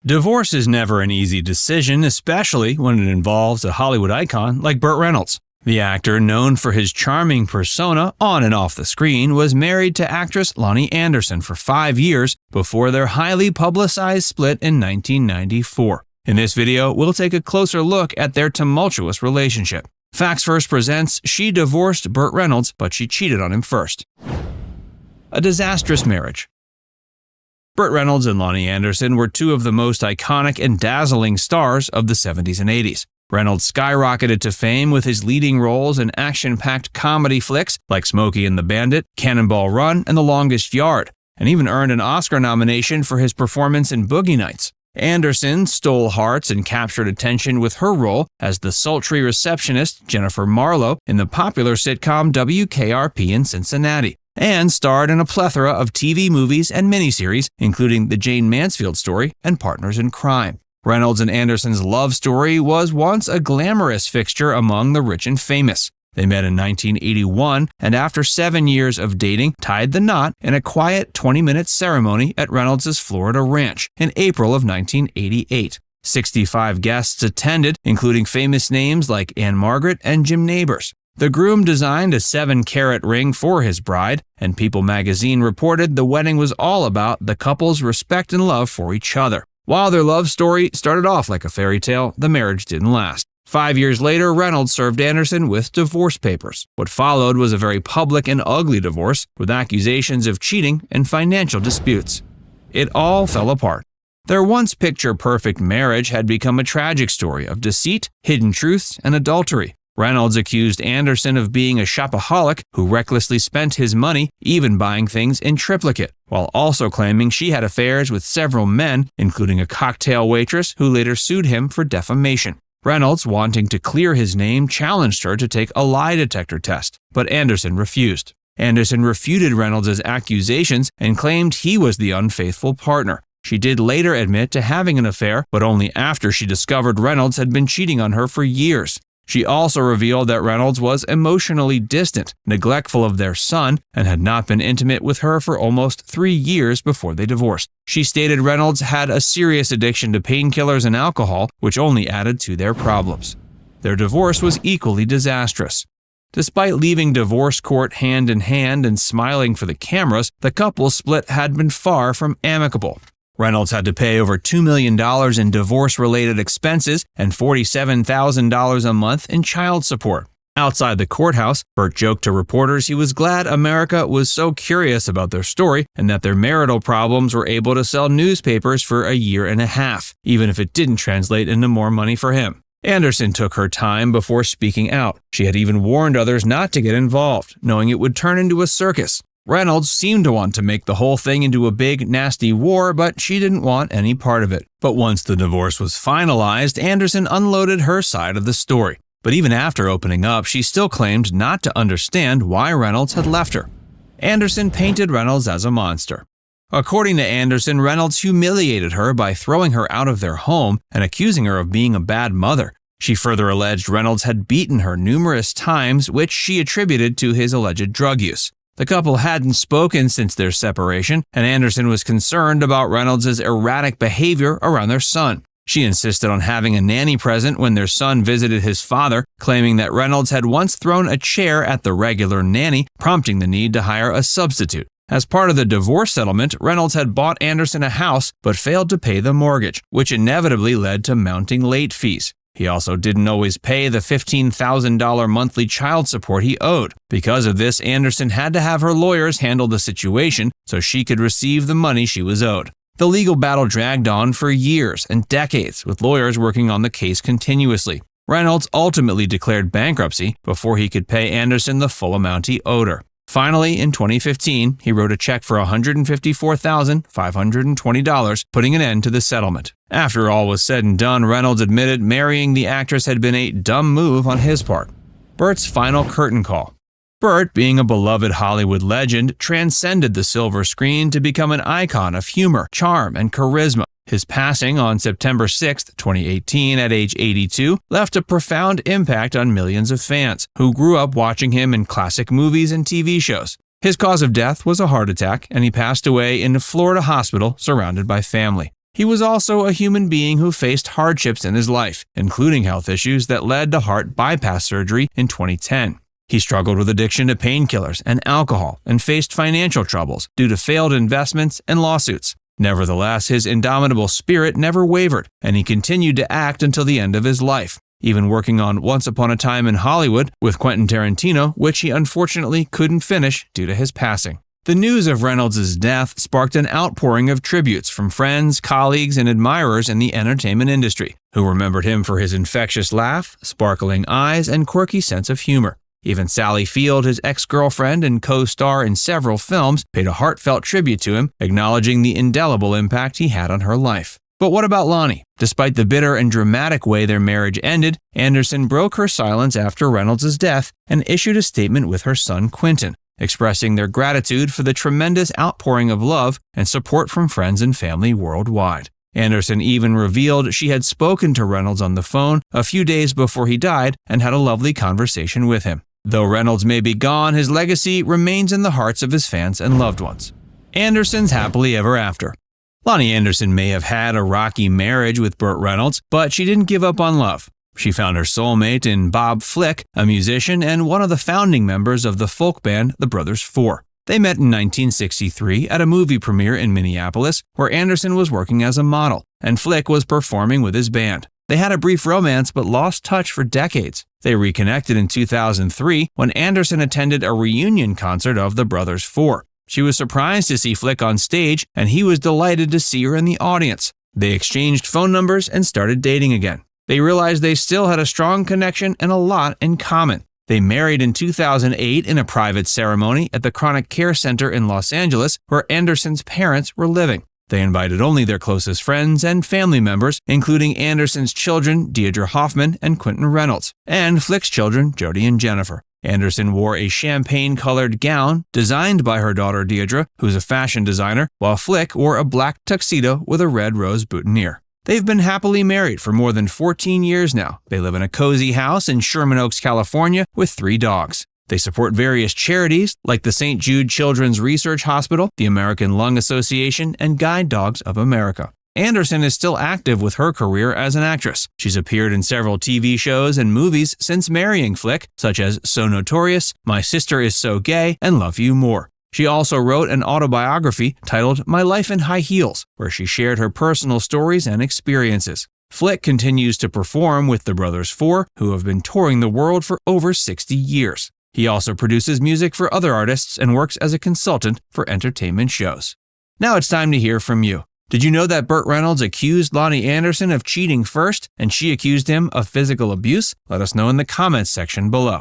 Divorce is never an easy decision, especially when it involves a Hollywood icon like Burt Reynolds. The actor, known for his charming persona on and off the screen, was married to actress Loni Anderson for 5 years before their highly publicized split in 1994. In this video, we'll take a closer look at their tumultuous relationship. Facts First presents she divorced Burt Reynolds, but she cheated on him first. A disastrous marriage. Burt Reynolds and Loni Anderson were two of the most iconic and dazzling stars of the 70s and 80s. Reynolds skyrocketed to fame with his leading roles in action-packed comedy flicks like Smokey and the Bandit, Cannonball Run, and The Longest Yard, and even earned an Oscar nomination for his performance in Boogie Nights. Anderson stole hearts and captured attention with her role as the sultry receptionist Jennifer Marlowe in the popular sitcom WKRP in Cincinnati, and starred in a plethora of TV movies and miniseries, including The Jane Mansfield Story and Partners in Crime. Reynolds and Anderson's love story was once a glamorous fixture among the rich and famous. They met in 1981 and after 7 years of dating, tied the knot in a quiet 20-minute ceremony at Reynolds' Florida ranch in April of 1988. 65 guests attended, including famous names like Anne Margaret and Jim Nabors. The groom designed a 7-carat ring for his bride, and People magazine reported the wedding was all about the couple's respect and love for each other. While their love story started off like a fairy tale, the marriage didn't last. 5 years later, Reynolds served Anderson with divorce papers. What followed was a very public and ugly divorce, with accusations of cheating and financial disputes. It all fell apart. Their once picture-perfect marriage had become a tragic story of deceit, hidden truths, and adultery. Reynolds accused Anderson of being a shopaholic who recklessly spent his money, even buying things in triplicate, while also claiming she had affairs with several men, including a cocktail waitress who later sued him for defamation. Reynolds, wanting to clear his name, challenged her to take a lie detector test, but Anderson refused. Anderson refuted Reynolds' accusations and claimed he was the unfaithful partner. She did later admit to having an affair, but only after she discovered Reynolds had been cheating on her for years. She also revealed that Reynolds was emotionally distant, neglectful of their son, and had not been intimate with her for almost 3 years before they divorced. She stated Reynolds had a serious addiction to painkillers and alcohol, which only added to their problems. Their divorce was equally disastrous. Despite leaving divorce court hand in hand and smiling for the cameras, the couple's split had been far from amicable. Reynolds had to pay over $2 million in divorce-related expenses and $47,000 a month in child support. Outside the courthouse, Burt joked to reporters he was glad America was so curious about their story and that their marital problems were able to sell newspapers for a year and a half, even if it didn't translate into more money for him. Anderson took her time before speaking out. She had even warned others not to get involved, knowing it would turn into a circus. Reynolds seemed to want to make the whole thing into a big, nasty war, but she didn't want any part of it. But once the divorce was finalized, Anderson unloaded her side of the story. But even after opening up, she still claimed not to understand why Reynolds had left her. Anderson painted Reynolds as a monster. According to Anderson, Reynolds humiliated her by throwing her out of their home and accusing her of being a bad mother. She further alleged Reynolds had beaten her numerous times, which she attributed to his alleged drug use. The couple hadn't spoken since their separation, and Anderson was concerned about Reynolds' erratic behavior around their son. She insisted on having a nanny present when their son visited his father, claiming that Reynolds had once thrown a chair at the regular nanny, prompting the need to hire a substitute. As part of the divorce settlement, Reynolds had bought Anderson a house but failed to pay the mortgage, which inevitably led to mounting late fees. He also didn't always pay the $15,000 monthly child support he owed. Because of this, Anderson had to have her lawyers handle the situation so she could receive the money she was owed. The legal battle dragged on for years and decades, with lawyers working on the case continuously. Reynolds ultimately declared bankruptcy before he could pay Anderson the full amount he owed her. Finally, in 2015, he wrote a check for $154,520, putting an end to the settlement. After all was said and done, Reynolds admitted marrying the actress had been a dumb move on his part. Burt's final curtain call. Burt, being a beloved Hollywood legend, transcended the silver screen to become an icon of humor, charm, and charisma. His passing on September 6, 2018, at age 82, left a profound impact on millions of fans who grew up watching him in classic movies and TV shows. His cause of death was a heart attack, and he passed away in a Florida hospital surrounded by family. He was also a human being who faced hardships in his life, including health issues that led to heart bypass surgery in 2010. He struggled with addiction to painkillers and alcohol and faced financial troubles due to failed investments and lawsuits. Nevertheless, his indomitable spirit never wavered, and he continued to act until the end of his life, even working on Once Upon a Time in Hollywood with Quentin Tarantino, which he unfortunately couldn't finish due to his passing. The news of Reynolds' death sparked an outpouring of tributes from friends, colleagues, and admirers in the entertainment industry, who remembered him for his infectious laugh, sparkling eyes, and quirky sense of humor. Even Sally Field, his ex-girlfriend and co-star in several films, paid a heartfelt tribute to him, acknowledging the indelible impact he had on her life. But what about Loni? Despite the bitter and dramatic way their marriage ended, Anderson broke her silence after Reynolds' death and issued a statement with her son Quentin, expressing their gratitude for the tremendous outpouring of love and support from friends and family worldwide. Anderson even revealed she had spoken to Reynolds on the phone a few days before he died and had a lovely conversation with him. Though Reynolds may be gone, his legacy remains in the hearts of his fans and loved ones. Anderson's happily ever after. Loni Anderson may have had a rocky marriage with Burt Reynolds, but she didn't give up on love. She found her soulmate in Bob Flick, a musician and one of the founding members of the folk band The Brothers Four. They met in 1963 at a movie premiere in Minneapolis, where Anderson was working as a model, and Flick was performing with his band. They had a brief romance but lost touch for decades. They reconnected in 2003 when Anderson attended a reunion concert of The Brothers Four. She was surprised to see Flick on stage, and he was delighted to see her in the audience. They exchanged phone numbers and started dating again. They realized they still had a strong connection and a lot in common. They married in 2008 in a private ceremony at the Chronic Care Center in Los Angeles, where Anderson's parents were living. They invited only their closest friends and family members, including Anderson's children, Deirdre Hoffman and Quentin Reynolds, and Flick's children, Jody and Jennifer. Anderson wore a champagne-colored gown designed by her daughter Deirdre, who's a fashion designer, while Flick wore a black tuxedo with a red rose boutonniere. They've been happily married for more than 14 years now. They live in a cozy house in Sherman Oaks, California, with 3 dogs. They support various charities like the St. Jude Children's Research Hospital, the American Lung Association, and Guide Dogs of America. Anderson is still active with her career as an actress. She's appeared in several TV shows and movies since marrying Flick, such as So Notorious, My Sister Is So Gay, and Love You More. She also wrote an autobiography titled My Life in High Heels, where she shared her personal stories and experiences. Flick continues to perform with the Brothers Four, who have been touring the world for over 60 years. He also produces music for other artists and works as a consultant for entertainment shows. Now it's time to hear from you. Did you know that Burt Reynolds accused Loni Anderson of cheating first, and she accused him of physical abuse? Let us know in the comments section below.